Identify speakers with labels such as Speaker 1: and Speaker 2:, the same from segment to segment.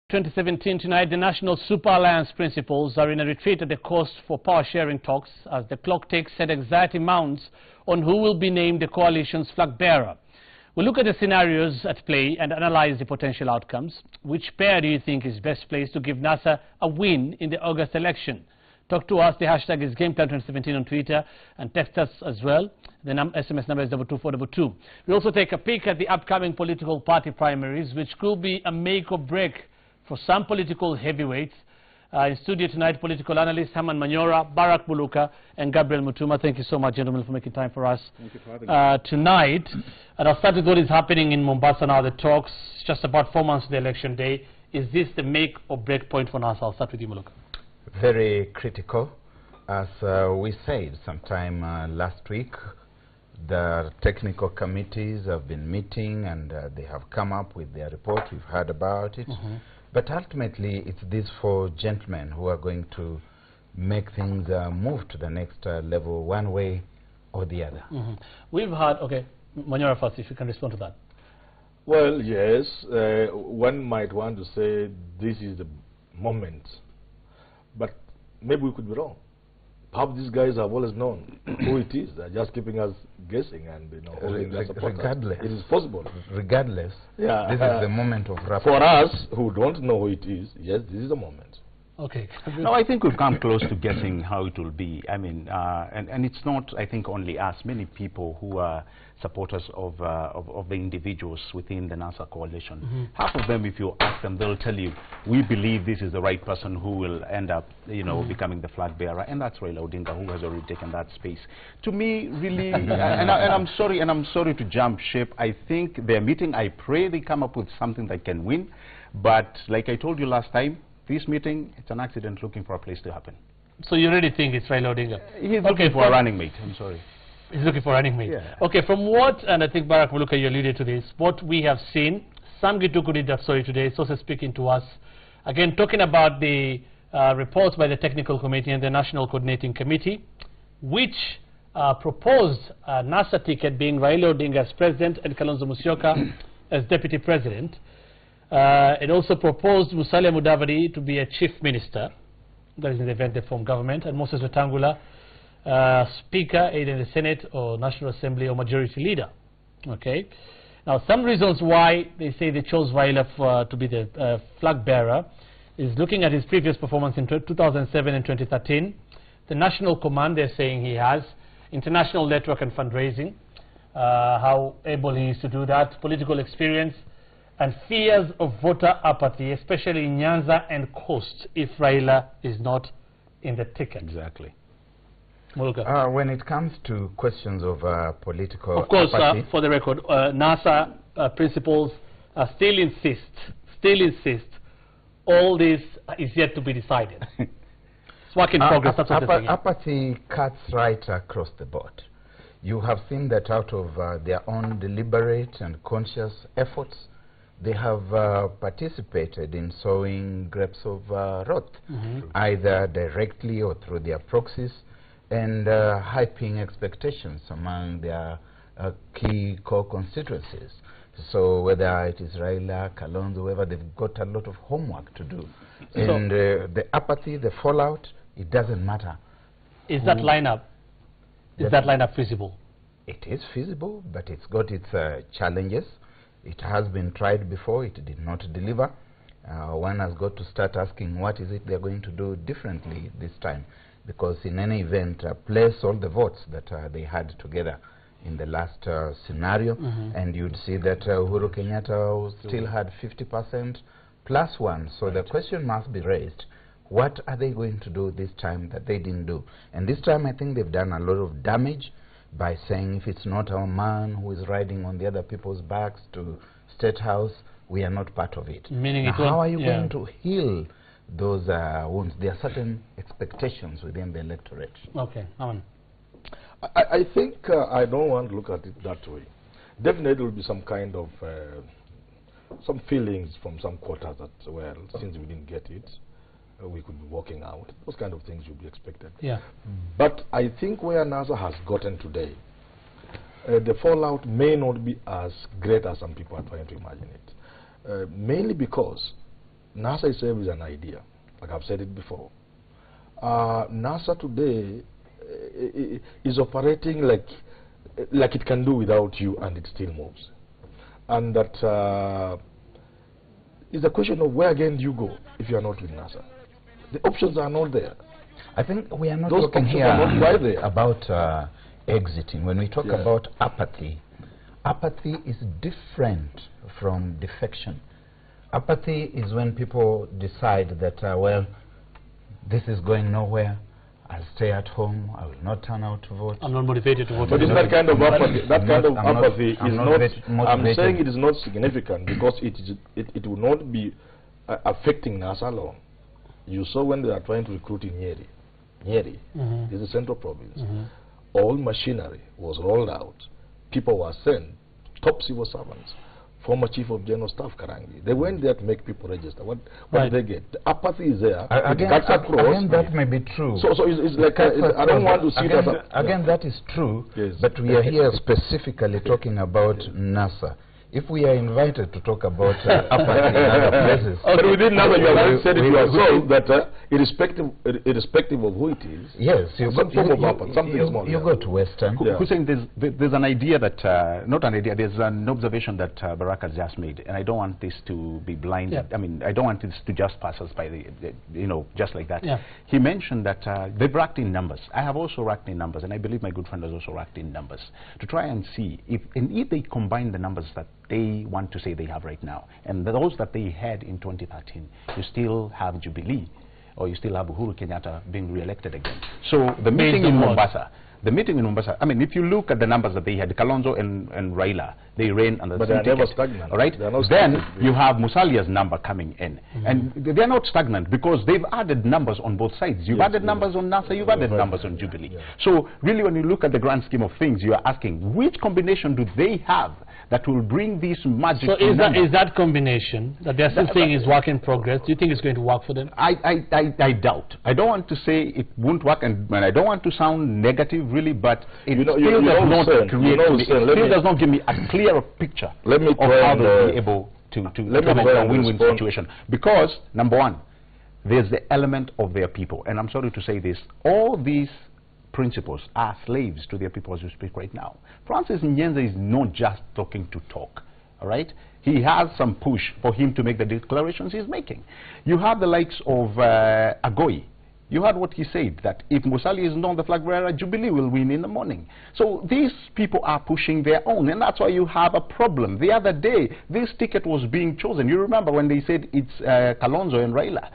Speaker 1: 2017 tonight, the National Super Alliance principals are in a retreat at the coast for power-sharing talks as the clock ticks and anxiety mounts on who will be named the coalition's flag-bearer. We'll look at the scenarios at play and analyze the potential outcomes. Which pair do you think is best placed to give NASA a win in the August election? Talk to us. The hashtag is GamePlan2017 on Twitter, and text us as well. The SMS number is 22422. We'll also take a peek at the upcoming political party primaries, which could be a make or break for some political heavyweights. In studio tonight, political analyst Herman Manyora, Barack Buluka, and Gabriel Mutuma. Thank you so much, gentlemen, for making time for us tonight. And I'll start with what is happening in Mombasa now. The talks, just about 4 months to the election day. Is this the make or break point for NASA? I'll start with you, Muluka.
Speaker 2: Very critical. As we said sometime last week, the technical committees have been meeting and they have come up with their report. We've heard about it. But ultimately, it's these four gentlemen who are going to make things move to the next level one way or the other.
Speaker 1: We've heard, okay, Manyora first, if you can respond to that.
Speaker 3: Well, yes, one might want to say this is the moment, but maybe we could be wrong. Perhaps these guys have always known who it is. They're just keeping us guessing and holding their supporters.
Speaker 2: Regardless.
Speaker 3: It is possible.
Speaker 2: Regardless,
Speaker 3: yeah,
Speaker 2: this is the moment of rapture.
Speaker 3: For us who don't know who it is, yes, this is the moment.
Speaker 1: Okay.
Speaker 4: No, I think we've come close to guessing how it will be. I mean, and it's not, I think, only us. Many people who are supporters of the individuals within the NASA coalition. Half of them, if you ask them, they'll tell you, we believe this is the right person who will end up, becoming the flag bearer, and that's Raila Odinga, who has already taken that space. To me, really, and I'm sorry to jump ship. I think they're meeting. I pray they come up with something that can win. But like I told you last time, this meeting, it's an accident looking for a place to happen.
Speaker 1: So you really think it's Raila Odinga?
Speaker 4: He's looking for a running mate. I'm sorry.
Speaker 1: He's looking for a running mate.
Speaker 4: Yeah.
Speaker 1: Okay, from what, and I think Barack Buluka, you alluded to this, what we have seen, Sam Gituku did that story today, it's also speaking to us, again, talking about the reports by the Technical Committee and the National Coordinating Committee, which proposed a NASA ticket being Raila Odinga as president and Kalonzo Musyoka as deputy president. It also proposed Musalia Mudavadi to be a chief minister, that is in the event they form government, and Moses Wetangula, speaker, either in the Senate or National Assembly or majority leader. Okay. Now, some reasons why they say they chose Raila to be the flag bearer is looking at his previous performance in 2007 and 2013, the national command they're saying he has, international network and fundraising, how able he is to do that, political experience, and fears of voter apathy, especially in Nyanza and Coast, if Raila is not in the ticket.
Speaker 4: Exactly.
Speaker 2: When it comes to questions of political
Speaker 1: of course,
Speaker 2: apathy,
Speaker 1: for the record, NASA principals still insist all this is yet to be decided. It's work in progress. That's what they're saying.
Speaker 2: Apathy cuts right across the board. You have seen that out of their own deliberate and conscious efforts, they have participated in sowing grapes of wrath, either directly or through their proxies, and hyping expectations among their key core constituencies. So whether it is Raila, Kalonzo, whoever, they've got a lot of homework to do. And the apathy, the fallout, it doesn't matter.
Speaker 1: Is that lineup feasible?
Speaker 2: It is feasible, but it's got its challenges. It has been tried before, it did not deliver. One has got to start asking what is it they're going to do differently this time, because in any event, place all the votes that they had together in the last scenario, and you'd see that Uhuru Kenyatta still had 50% plus one. So the question must be raised, what are they going to do this time that they didn't do? And this time I think they've done a lot of damage by saying, if it's not our man who is riding on the other people's backs to State House, we are not part of it.
Speaker 1: Meaning
Speaker 2: now, how are you going to heal those wounds? There are certain expectations within the electorate.
Speaker 1: Okay, Aman.
Speaker 3: I think I don't want to look at it that way. Definitely there will be some kind of some feelings from some quarters that, well, since we didn't get it, we could be walking out. Those kind of things would be expected.
Speaker 1: Yeah.
Speaker 3: But I think where NASA has gotten today, the fallout may not be as great as some people are trying to imagine it. Mainly because NASA itself is an idea, like I've said it before. NASA today is operating like it can do without you, and it still moves. And that is a question of where again do you go if you are not with NASA? The options are not there.
Speaker 2: I think we are not
Speaker 3: Those
Speaker 2: talking
Speaker 3: options
Speaker 2: here
Speaker 3: are not right there.
Speaker 2: about exiting. When we talk
Speaker 3: Yeah.
Speaker 2: about apathy, apathy is different from defection. Apathy is when people decide that, well, this is going nowhere, I'll stay at home, I will not turn out to vote.
Speaker 1: I'm not motivated to vote.
Speaker 3: But it's that kind of apathy. That kind of
Speaker 2: I'm not-
Speaker 3: apathy
Speaker 2: I'm
Speaker 3: is
Speaker 2: not
Speaker 3: not.
Speaker 2: motivated.
Speaker 3: I'm saying it is not significant because it will not be affecting NASA alone. You saw when they are trying to recruit in Nyeri. Nyeri is the central province. All machinery was rolled out. People were sent, top civil servants, former Chief of General Staff Karangi. They went there to make people register. What
Speaker 1: Right.
Speaker 3: did they get? The apathy is there.
Speaker 2: Again,
Speaker 3: It cuts across.
Speaker 2: again, that may be true.
Speaker 3: So it's like I don't want to see
Speaker 2: again,
Speaker 3: that.
Speaker 2: again, that is true,
Speaker 3: Yes.
Speaker 2: but we are here specifically talking about NASA. If we are invited to talk about apathy in other places,
Speaker 3: But within NASA, you have already said it
Speaker 2: we-
Speaker 3: yourself that irrespective of who it is,
Speaker 2: yes, you
Speaker 3: some
Speaker 2: go,
Speaker 3: form of
Speaker 2: you,
Speaker 3: apathy, something
Speaker 2: you,
Speaker 3: small.
Speaker 2: you
Speaker 3: yeah.
Speaker 2: go to Western.
Speaker 3: Yeah.
Speaker 4: Hussein, there's an idea that, not an idea, there's an observation that Barack has just made, and I don't want this to be blind.
Speaker 1: Yeah.
Speaker 4: I mean, I don't want this to just pass us by, just like that.
Speaker 1: Yeah.
Speaker 4: He mentioned that they've racked in numbers. I have also racked in numbers, and I believe my good friend has also racked in numbers, to try and see if they combine the numbers that they want to say they have right now, and those that they had in 2013, you still have Jubilee, or you still have Uhuru Kenyatta being re-elected again. So the meeting in Mombasa, I mean, if you look at the numbers that they had, Kalonzo and Raila, they ran under the
Speaker 3: But they
Speaker 4: same
Speaker 3: are never
Speaker 4: ticket,
Speaker 3: stagnant.
Speaker 4: all right?
Speaker 3: They are not
Speaker 4: Then
Speaker 3: stagnant.
Speaker 4: you have Musalia's number coming in. And they are not stagnant because they've added numbers on both sides. You've added numbers on NASA, you've added numbers on Jubilee. So really, when you look at the grand scheme of things, you are asking, which combination do they have that will bring these magic
Speaker 1: So is
Speaker 4: numbers?
Speaker 1: that combination that they're still saying is work in progress, do you think it's going to work for them?
Speaker 4: I doubt. I don't want to say it won't work, and I don't want to sound negative, really, but it
Speaker 3: You know,
Speaker 4: still does not
Speaker 3: Hussein,
Speaker 4: create
Speaker 3: you know,
Speaker 4: to me,
Speaker 3: Hussein,
Speaker 4: it
Speaker 3: let
Speaker 4: still
Speaker 3: me-
Speaker 4: does not give me a clearer picture
Speaker 3: Let me
Speaker 4: of
Speaker 3: try
Speaker 4: how
Speaker 3: and,
Speaker 4: they'll be able to
Speaker 3: let me
Speaker 4: come
Speaker 3: try
Speaker 4: a
Speaker 3: and
Speaker 4: win-win
Speaker 3: respond.
Speaker 4: situation. Because, number one, there's the element of their people, and I'm sorry to say this, all these principles are slaves to their people as we speak right now. Francis Nyenze is not just talking to talk. All right, he has some push for him to make the declarations he's making. You have the likes of Agoi. You heard what he said, that if Musalia is not the flag bearer, Jubilee will win in the morning. So these people are pushing their own, and that's why you have a problem. The other day, this ticket was being chosen. You remember when they said it's Kalonzo and Raila.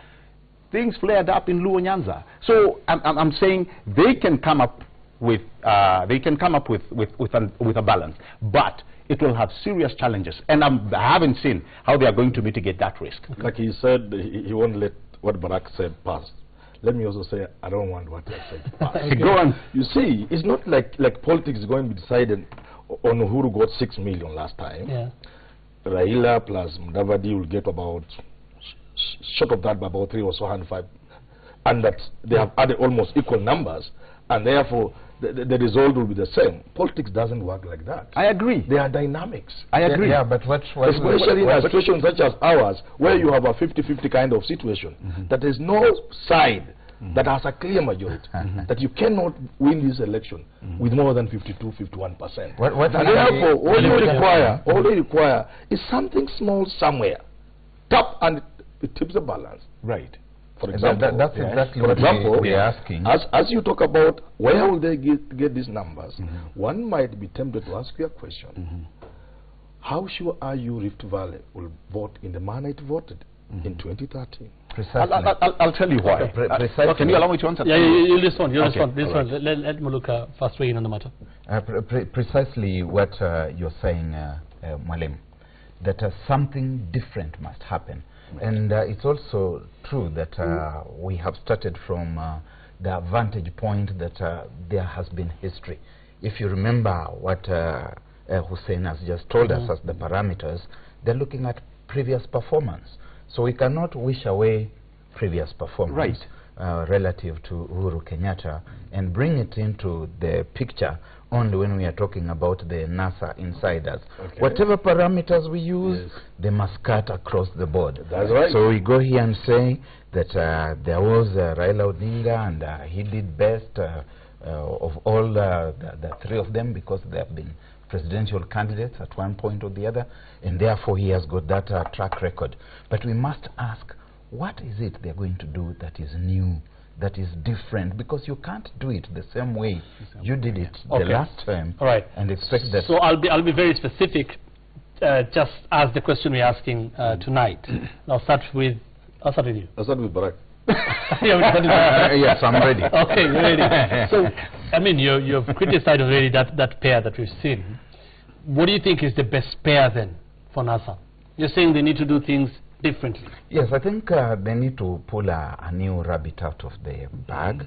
Speaker 4: Things flared up in Luo Nyanza. So I'm saying they can come up with a balance, but it will have serious challenges, and I haven't seen how they are going to mitigate that risk.
Speaker 3: Like he said, he won't let what Barack said pass. Let me also say, I don't want what I said to pass.
Speaker 4: Okay. Go on.
Speaker 3: You see, it's not like politics is going to be decided on who got 6 million last time.
Speaker 1: Yeah.
Speaker 3: Raila plus Mudavadi will get about, short of that by about 3 or so, 105. And that they have added almost equal numbers, and therefore the result will be the same. Politics doesn't work like that.
Speaker 4: I agree.
Speaker 3: There are dynamics.
Speaker 4: I agree.
Speaker 2: Yeah, but
Speaker 3: Especially in a situation such as ours, where you have a 50-50 kind of situation, that there is no side that has a clear majority, that you cannot win this election with more than 52-51%.
Speaker 2: What
Speaker 3: And
Speaker 2: are
Speaker 3: therefore,
Speaker 2: the-
Speaker 3: all they require is something small somewhere, tap, and it tips the balance.
Speaker 4: Right.
Speaker 3: For example,
Speaker 2: that's exactly
Speaker 3: for
Speaker 2: what
Speaker 3: example,
Speaker 2: we are asking.
Speaker 3: As you talk about where will they get these numbers, one might be tempted to ask you a question. How sure are you Rift Valley will vote in the manner it voted in 2013?
Speaker 2: Precisely.
Speaker 4: I'll tell you why.
Speaker 2: Precisely.
Speaker 4: Can you allow me to answer?
Speaker 1: Yeah, you'll respond. You'll
Speaker 4: Okay,
Speaker 1: respond. This
Speaker 4: all right.
Speaker 1: one. Let Muluka first weigh in on the matter.
Speaker 2: Precisely what you're saying, Mwalimu, that something different must happen. And it's also true that we have started from the vantage point that there has been history. If you remember what Hussein has just told us as the parameters, they're looking at previous performance. So we cannot wish away previous performance.
Speaker 4: Right.
Speaker 2: relative to Uhuru Kenyatta and bring it into the picture only when we are talking about the NASA insiders.
Speaker 3: Okay.
Speaker 2: Whatever parameters we use,
Speaker 3: Yes.
Speaker 2: they must cut across the board.
Speaker 3: That's right.
Speaker 2: So we go here and say that there was Raila Odinga and he did best of all the three of them because they have been presidential candidates at one point or the other, and therefore he has got that track record. But we must ask, what is it they're going to do that is new, that is different? Because you can't do it the same way you did it the
Speaker 1: Okay.
Speaker 2: last term
Speaker 1: All right.
Speaker 2: and expect that.
Speaker 1: So I'll be very specific, just as the question we're asking tonight. I'll start with you.
Speaker 3: I'll start with Barack.
Speaker 1: Yeah, we can do that.
Speaker 2: Yes, I'm ready.
Speaker 1: Okay, you're ready. So, I mean, you've criticized already that pair that we've seen. What do you think is the best pair then for NASA? You're saying they need to do things differently.
Speaker 2: Yes, I think they need to pull a new rabbit out of the bag,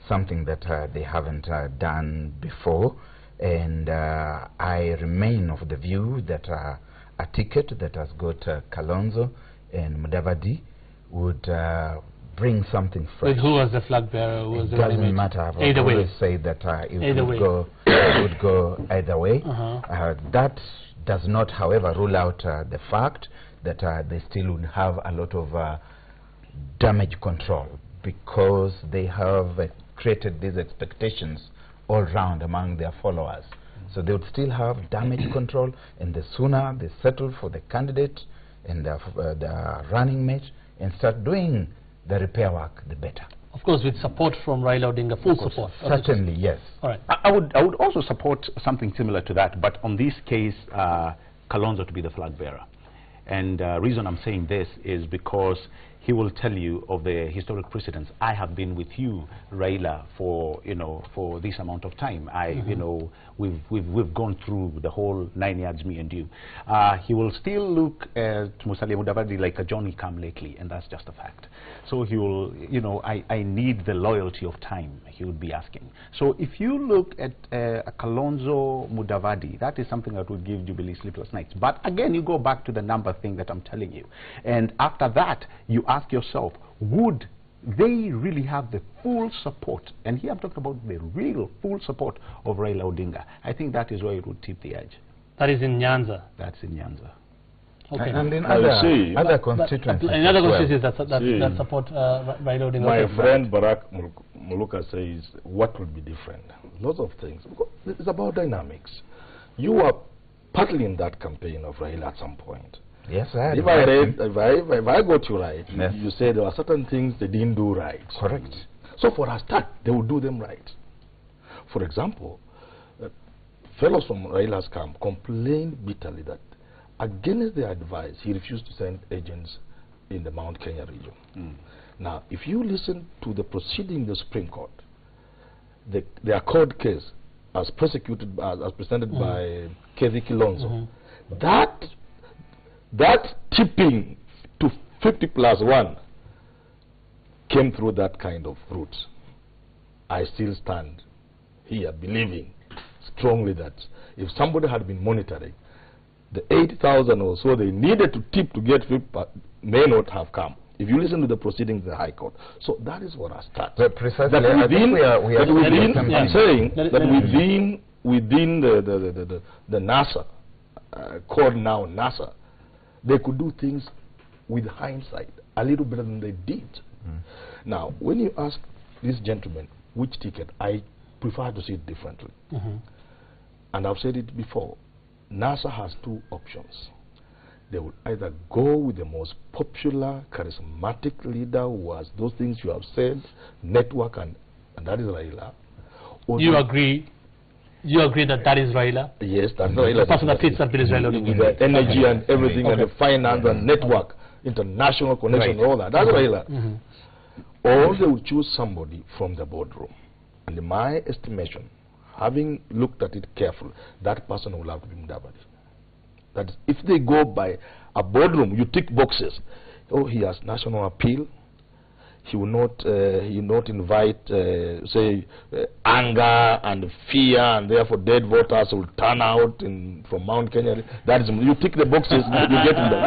Speaker 2: something that they haven't done before. And I remain of the view that a ticket that has got Kalonzo and Mudavadi would bring something fresh.
Speaker 1: With who was the flag bearer? Who was
Speaker 2: It
Speaker 1: the running
Speaker 2: doesn't
Speaker 1: mate?
Speaker 2: matter. I've
Speaker 1: Either way.
Speaker 2: always say that it
Speaker 1: Either way.
Speaker 2: would go either way. That does not, however, rule out the fact that they still would have a lot of damage control because they have created these expectations all round among their followers. So they would still have damage control, and the sooner they settle for the candidate and the running mate and start doing the repair work, the better.
Speaker 1: Of course, with support from Raila Odinga, full support.
Speaker 2: Certainly, yes.
Speaker 1: All right.
Speaker 4: I would also support something similar to that, but on this case, Kalonzo to be the flag bearer. And reason I'm saying this is because he will tell you of the historic precedents. I have been with you, Raila, for for this amount of time. We've gone through the whole 9 years, me and you. He will still look at Musalia Mudavadi like a Johnny come lately, and that's just a fact. So he will, I need the loyalty of time, he would be asking. So if you look at a Kalonzo Mudavadi, that is something that would give Jubilee sleepless nights. But again, you go back to the number thing that I'm telling you. And after that, you ask yourself, would they really have the full support? And here I'm talking about the real full support of Raila Odinga. I think that is where it would tip the edge.
Speaker 1: That is in Nyanza.
Speaker 4: That's in Nyanza.
Speaker 1: Okay.
Speaker 2: And in
Speaker 3: I see.
Speaker 2: other
Speaker 1: But
Speaker 2: constituencies
Speaker 1: in other
Speaker 2: as well.
Speaker 1: constituencies that support Raila Odinga.
Speaker 3: My
Speaker 1: Okay.
Speaker 3: friend Barack Muluka says, what will be different? Lots of things. It's about dynamics. You were partly in that campaign of Raila at some point.
Speaker 2: Yes, I had
Speaker 3: If I,
Speaker 2: read
Speaker 3: read,
Speaker 2: him.
Speaker 3: if I got you right,
Speaker 2: Yes.
Speaker 3: you said there were certain things they didn't do right.
Speaker 2: Correct.
Speaker 3: So for a start, they will do them right. For example, fellows from Raila's camp complained bitterly that against their advice, he refused to send agents in the Mount Kenya region. Now, if you listen to the proceeding in the Supreme Court, the Accord case as prosecuted, as presented by Kethi Kilonzo, that tipping to 50+1 came through that kind of route. I still stand here believing strongly that if somebody had been monitoring, the 80,000 or so they needed to tip to get 50 may not have come. If you listen to the proceedings in the High Court. So that is what I start.
Speaker 2: But precisely,
Speaker 3: That
Speaker 2: I think
Speaker 3: within,
Speaker 2: we are
Speaker 3: that within,
Speaker 2: something.
Speaker 3: I'm saying
Speaker 1: Let-
Speaker 3: that
Speaker 1: let-
Speaker 3: within the NASA, called now NASA, they could do things with hindsight a little better than they did. Now, when you ask this gentleman which ticket, I prefer to see it differently. And I've said it before. NASA has two options. They will either go with the most popular, charismatic leader who has those things you have said, network, and that is Raila. Or
Speaker 1: You
Speaker 3: they-
Speaker 1: agree? You agree that is Raila?
Speaker 3: Yes, that's Raila.
Speaker 1: The person that fits that bill is Raila
Speaker 3: With
Speaker 1: Odinga.
Speaker 3: the energy and everything and
Speaker 1: Okay.
Speaker 3: the finance and network, international connection,
Speaker 2: Right.
Speaker 3: all that. That's Raila. Or they will choose somebody from the boardroom. And in my estimation, having looked at it carefully, that person will have to be Mudavadi. That is, if they go by a boardroom, you tick boxes. Oh, he has national appeal. he will not invite, anger and fear, and therefore dead voters will turn out from Mount Kenya. That is, you tick the boxes, you get in there.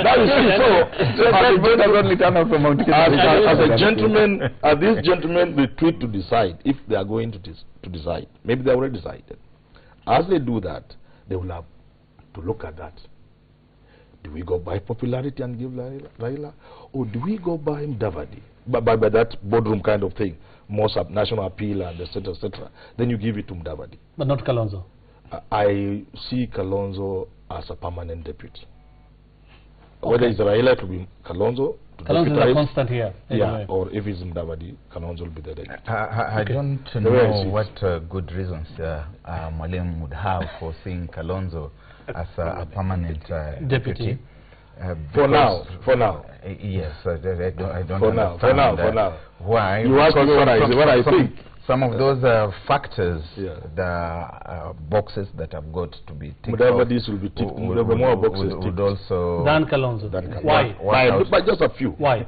Speaker 3: Now you see, so dead voters only turn out from Mount Kenya. As a gentleman, these gentlemen, they treat to decide if they are going to decide. Maybe they already decided. As they do that, they will have to look at that. Do we go by popularity and give Raila, or do we go by Mudavadi, by that boardroom kind of thing, more national appeal and etc., etc.? Then you give it to Mudavadi.
Speaker 1: But not Kalonzo.
Speaker 3: I see Kalonzo as a permanent deputy.
Speaker 1: Okay.
Speaker 3: Whether it's Raila, to be Kalonzo.
Speaker 1: Kalonzo is a constant here.
Speaker 3: Yeah, or if it's Mudavadi, Kalonzo will be the deputy.
Speaker 2: I don't know what good reasons Mwalimu would have for seeing Kalonzo as a permanent deputy.
Speaker 3: For now.
Speaker 2: Yes, I don't
Speaker 3: for now.
Speaker 2: Why?
Speaker 3: You ask me what I think.
Speaker 2: Some of those factors, the boxes that have got to be ticked
Speaker 3: Mudavadi's will be ticked. More boxes
Speaker 2: would also...
Speaker 1: Dan Kalonzo. Why?
Speaker 3: But just a few.
Speaker 1: Why?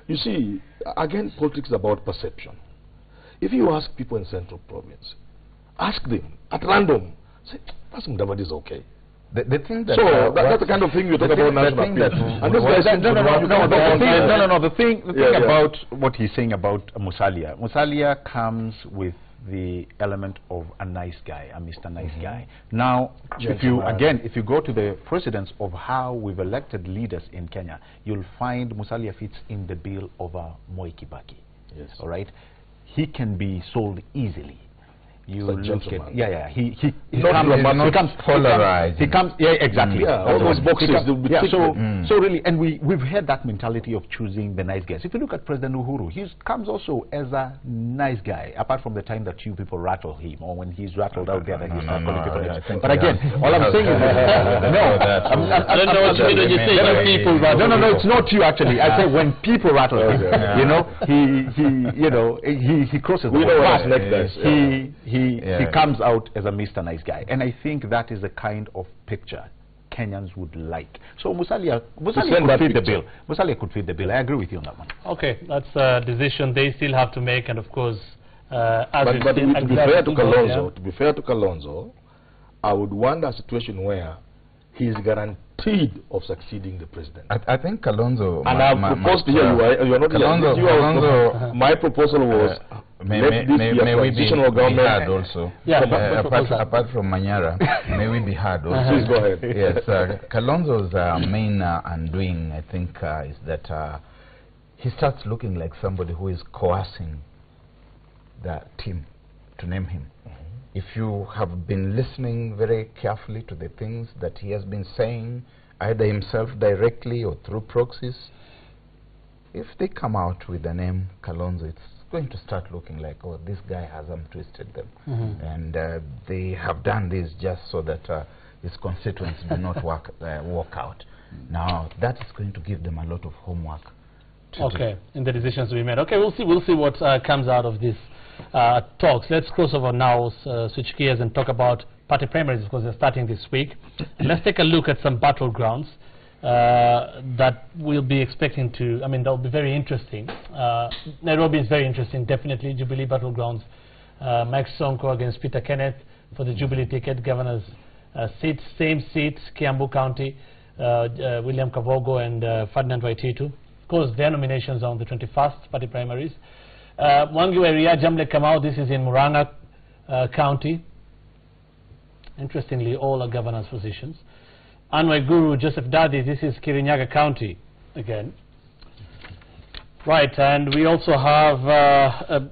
Speaker 3: You see, again, politics is about perception. If you ask people in Central Province, ask them at random, say, that's Mudavadi is okay.
Speaker 2: The thing that
Speaker 3: that's the kind of thing you talk about national appeal. And this guy said,
Speaker 4: the thing about what he's saying about Musalia comes with the element of a nice guy, a Mr. Nice Guy. Now, if you go to the precedence of how we've elected leaders in Kenya, you'll find Musalia fits in the bill of Moi Kibaki.
Speaker 3: Yes.
Speaker 4: All right, he can be sold easily. You look at, he comes polarized. Exactly.
Speaker 3: All those boxes.
Speaker 4: So really, and we've had that mentality of choosing the nice guys. If you look at President Uhuru, he comes also as a nice guy. Apart from the time that you people rattle him, or when he's rattled out there, and he's not calling people names. But again, all I'm saying is
Speaker 1: I don't know what you mean when you say you people rattle.
Speaker 4: No, it's not you actually. I say when people rattle him, you know, he crosses the line. He comes out as a Mr. Nice Guy, and I think that is the kind of picture Kenyans would like. So Musalia could fit the bill. Musalia could fit the bill. I agree with you on that one.
Speaker 1: Okay, that's a decision they still have to make, and of course,
Speaker 3: to be fair to Kalonzo, I would want a situation where he is guaranteed of succeeding the president.
Speaker 2: I think Kalonzo...
Speaker 3: And I've proposed to you, you are not Kalonzo, my proposal was,
Speaker 2: may we be heard also. Apart from Manyara, may we be heard also.
Speaker 3: Please go ahead.
Speaker 2: Yes, Kalonzo's main undoing, I think, is that he starts looking like somebody who is coercing the team to name him. If you have been listening very carefully to the things that he has been saying, either himself directly or through proxies, if they come out with the name Kalonzo, it's going to start looking like, oh, this guy has twisted them. And they have done this just so that his constituents do not walk out. Now, that is going to give them a lot of homework.
Speaker 1: In the decisions we made. Okay, we'll see what comes out of this. Talks. Let's cross over now, switch gears and talk about party primaries because they're starting this week. And let's take a look at some battlegrounds that we'll be expecting to, they'll be very interesting. Nairobi is very interesting, definitely. Jubilee battlegrounds. Mike Sonko against Peter Kenneth for the Jubilee ticket, governor's seats, same seats, Kiambu County, William Kavogo and Ferdinand Waititu. Of course, their nominations are on the 21st, party primaries. Mwangi area, Jamle Kamau, this is in Murang'a County. Interestingly, all are governor's positions. Anwai Guru, Joseph Dadi, this is Kirinyaga County again. Right, and we also have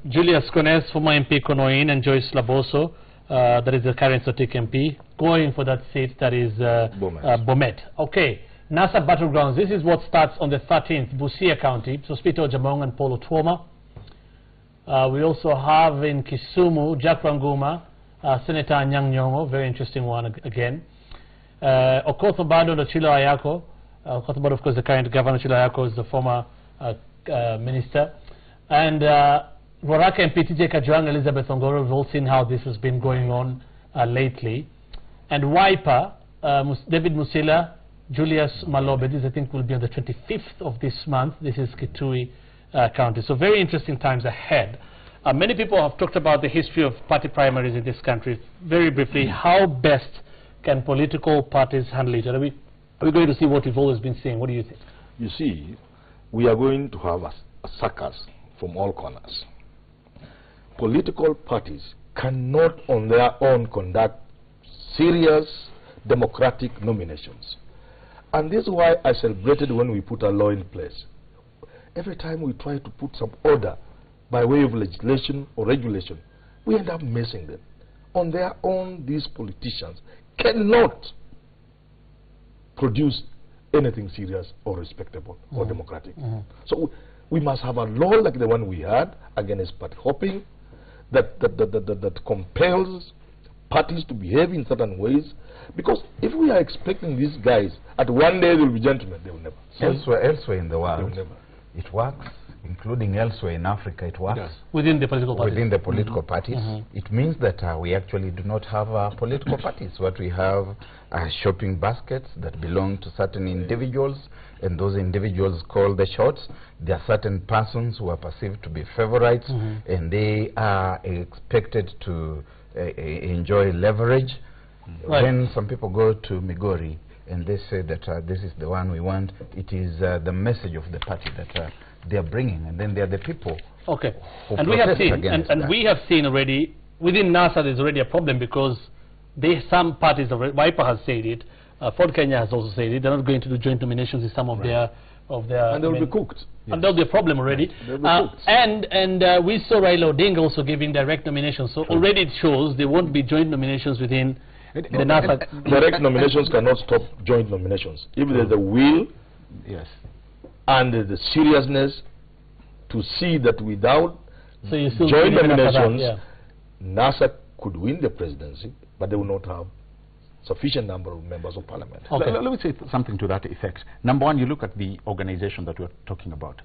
Speaker 1: Julius Kones, former MP Konoin, and Joyce Laboso, that is the current Sotik MP, going for that seat that is Bomet. Okay, NASA battlegrounds, this is what starts on the 13th, Busia County, Sospito Jamong and Polo Tuoma. We also have in Kisumu, Jack Ranguma, Senator Anyang' Nyong'o, very interesting one again. Okoth Obado Chilo Ayako, Okoth Obado, of course, the current governor. Chilo Ayako is the former minister. And Roraka and PTJ Kajwang, Elizabeth Ongoro, we've all seen how this has been going on lately. And Wiper, David Musila, Julius Malobe, this I think will be on the 25th of this month. This is Kitui counties. So very interesting times ahead. Many people have talked about the history of party primaries in this country. Very briefly, how best can political parties handle it? Are we going to see what we've always been seeing? What do you think?
Speaker 3: You see, we are going to have suckers from all corners. Political parties cannot on their own conduct serious democratic nominations. And this is why I celebrated when we put a law in place. Every time we try to put some order by way of legislation or regulation, we end up messing them. On their own, these politicians cannot produce anything serious or respectable or democratic. So we must have a law like the one we had against party hopping that compels parties to behave in certain ways. Because if we are expecting these guys at one day they will be gentlemen, they will never.
Speaker 2: Elsewhere in the world, it works, including elsewhere in Africa, it works.
Speaker 1: Yes. Within the political parties.
Speaker 2: Within the political parties. It means that we actually do not have political parties. What we have are shopping baskets that belong to certain individuals, and those individuals call the shots. There are certain persons who are perceived to be favorites, and they are expected to enjoy leverage.
Speaker 1: Right.
Speaker 2: When some people go to Migori and they say that this is the one we want, it is the message of the party that they are bringing, and then they are the people.
Speaker 1: Okay,
Speaker 2: who
Speaker 1: and we have
Speaker 2: protest
Speaker 1: seen,
Speaker 2: against
Speaker 1: and
Speaker 2: that.
Speaker 1: we have seen already within NASA there's already a problem because some parties, Wiper has said it, Ford Kenya has also said it. They're not going to do joint nominations in some of their
Speaker 3: and they'll be cooked.
Speaker 1: And there'll be a problem already. And we saw Raila Odinga also giving direct nominations. So already it shows there won't be joint nominations within the NASA.
Speaker 3: Direct nominations cannot stop joint nominations. If there's a will and the seriousness to see that without joint nominations, NASA could win the presidency, but they will not have sufficient number of members of parliament.
Speaker 4: Okay. Let me say something to that effect. Number one, you look at the organization that we're talking about.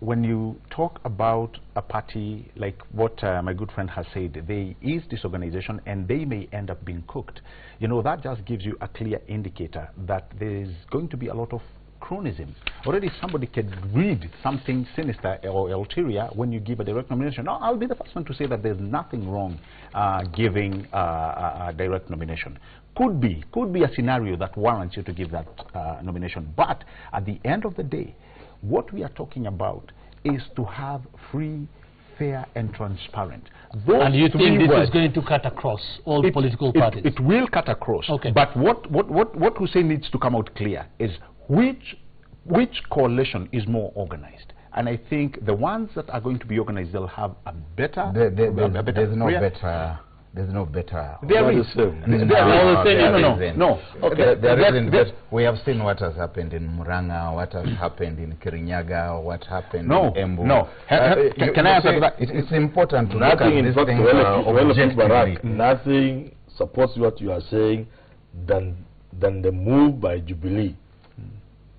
Speaker 4: When you talk about a party like what my good friend has said, there is this organization and they may end up being cooked. You know, that just gives you a clear indicator that there is going to be a lot of cronyism. Already somebody can read something sinister or ulterior when you give a direct nomination. Now, I'll be the first one to say that there's nothing wrong giving a direct nomination. Could be a scenario that warrants you to give that nomination. But at the end of the day, what we are talking about is to have free, fair and transparent.
Speaker 1: And you think this is going to cut across all political parties?
Speaker 4: It will cut across.
Speaker 1: Okay.
Speaker 4: But what Hussein needs to come out clear is which coalition is more organized. And I think the ones that are going to be organized, they'll have a better...
Speaker 2: There's no better... There is.
Speaker 4: No.
Speaker 2: Okay. There isn't, but we have seen what has happened in Muranga, what has happened in Kirinyaga, what happened in Embu.
Speaker 4: Can I answer that?
Speaker 2: It's important to look at this thing objectively.
Speaker 3: Nothing supports what you are saying than the move by Jubilee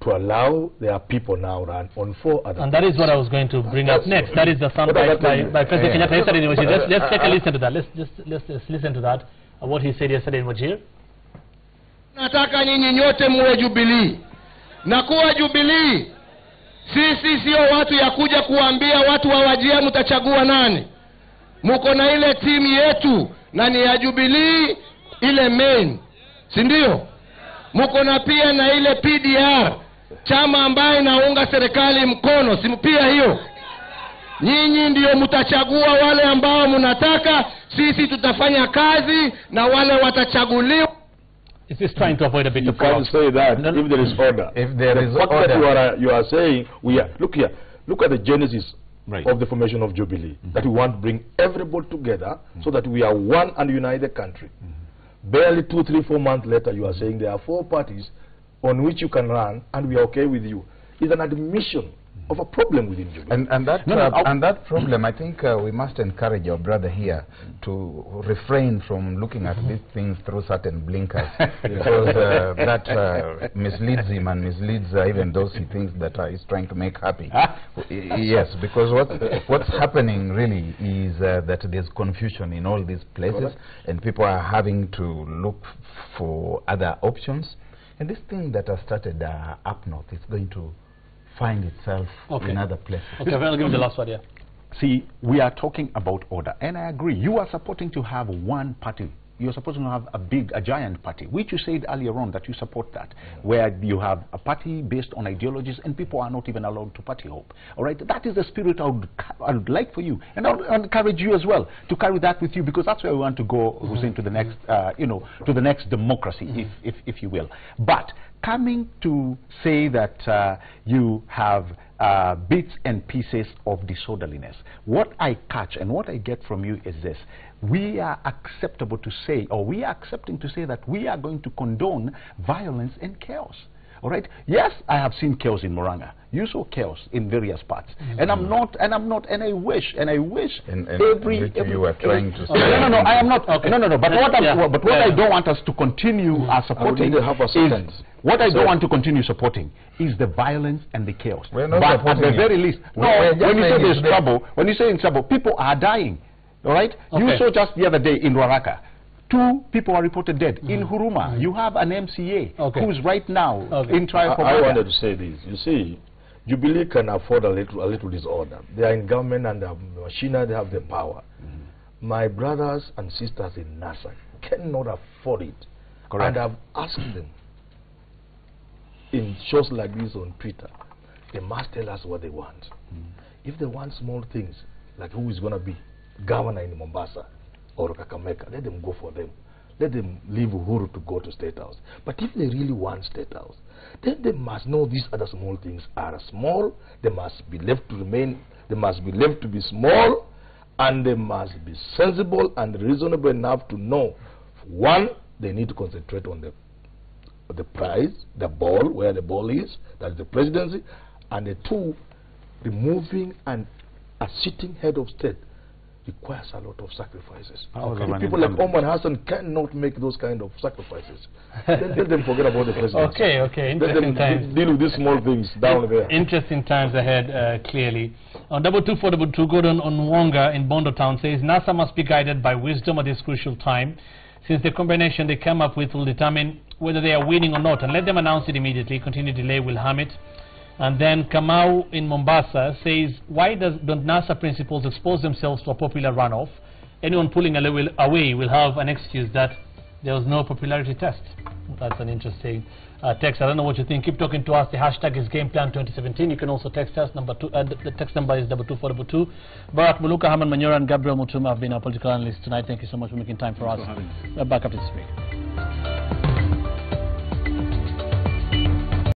Speaker 3: to allow their people now run on 4 other.
Speaker 1: And that is what I was going to bring up next. That is the soundbite by President Kenyatta yesterday in Wajir. Let's take a listen to that. Let's listen to that. What he said yesterday in Wajir.
Speaker 5: Nataka nyinyi nyote muwe Jubilee. Na kuwa Jubilee, sisi sio watu ya kuja kuambia watu wa Wajir mtachagua nani. Muko na ile timu yetu na ni ya Jubilee ile main. Si ndio? Muko na pia na ile PDR, chama ambaye naunga serikali mkono, si pia hiyo. Nyinyi ndio mtachagua wale ambao mnataka, sisi tutafanya kazi na wale watachaguliwa.
Speaker 1: Is this trying to avoid a bit
Speaker 3: you
Speaker 1: of chaos?
Speaker 3: You can't say that if there is order.
Speaker 2: If there is
Speaker 3: order. That you are saying, look here, look at the genesis of the formation of Jubilee, that we want to bring everybody together so that we are one and unite the country. Barely 2, 3, 4 months later, you are saying there are 4 parties on which you can run, and we are okay with you. It's an admission of a problem within Jubilee.
Speaker 2: And that problem, I think we must encourage our brother here to refrain from looking at these things through certain blinkers, because that misleads him and misleads even those he thinks that he's trying to make happy. Yes, because what's happening really is that there's confusion in all these places, and people are having to look for other options. And this thing that has started up north is going to find itself in other places.
Speaker 1: Okay, I'll give you the last word, yeah.
Speaker 4: See, we are talking about order, and I agree. You are supporting to have one party. You're supposed to have a giant party, which you said earlier on that you support that, where you have a party based on ideologies and people are not even allowed to party hop. All right, that is the spirit I would like for you, and I would encourage you as well to carry that with you, because that's where we want to go, Hussein, to the next, to the next democracy, if you will. But coming to say that you have bits and pieces of disorderliness, what I catch and what I get from you is this: we are acceptable to say, or we are accepting to say, that we are going to condone violence and chaos. All right. Yes, I have seen chaos in Murang'a. You saw chaos in various parts, and I'm not, and I wish, every
Speaker 2: you were trying to say.
Speaker 4: No, I am not. Okay. No. But what I don't want us to continue supporting is what I don't want to continue supporting is the violence and the chaos.
Speaker 2: We're not
Speaker 4: but at the
Speaker 2: supporting
Speaker 4: very least, when you say there's trouble, when you say in trouble, people are dying. All right. You saw just the other day in Ruaraka, 2 people are reported dead. In Huruma, you have an MCA who's right now in trial for murder.
Speaker 3: I wanted to say this. You see, Jubilee can afford a little disorder. They are in government and the machinery, they have the power. My brothers and sisters in NASA cannot afford it.
Speaker 4: Correct.
Speaker 3: And I've asked them in shows like this on Twitter, they must tell us what they want. If they want small things, like who is going to be governor in Mombasa or Kakamega, let them go for them. Let them leave Uhuru to go to State House. But if they really want State House, then they must know these other small things are small. They must be left to remain. They must be left to be small, and they must be sensible and reasonable enough to know, one, they need to concentrate on the prize, the ball, where the ball is, that's the presidency, and the 2, removing a sitting head of state requires a lot of sacrifices. People like Omar Hassan cannot make those kind of sacrifices. Then let them forget about the presidency.
Speaker 1: Okay. Interesting times.
Speaker 3: Deal with these small things down there.
Speaker 1: Interesting times ahead, clearly. On 22422, Gordon Onwonga in Bondo Town says, NASA must be guided by wisdom at this crucial time, since the combination they come up with will determine whether they are winning or not, and let them announce it immediately. Continued delay will harm it. And then Kamau in Mombasa says, why don't NASA principals expose themselves to a popular runoff? Anyone pulling away will have an excuse that there was no popularity test. That's an interesting text. I don't know what you think. Keep talking to us. The hashtag is GamePlan2017. You can also text us. The text number is 22422. Barack Muluka, Haman Manyora, and Gabriel Mutuma have been our political analysts tonight. Thank you so much for making time for us. Back up to speak.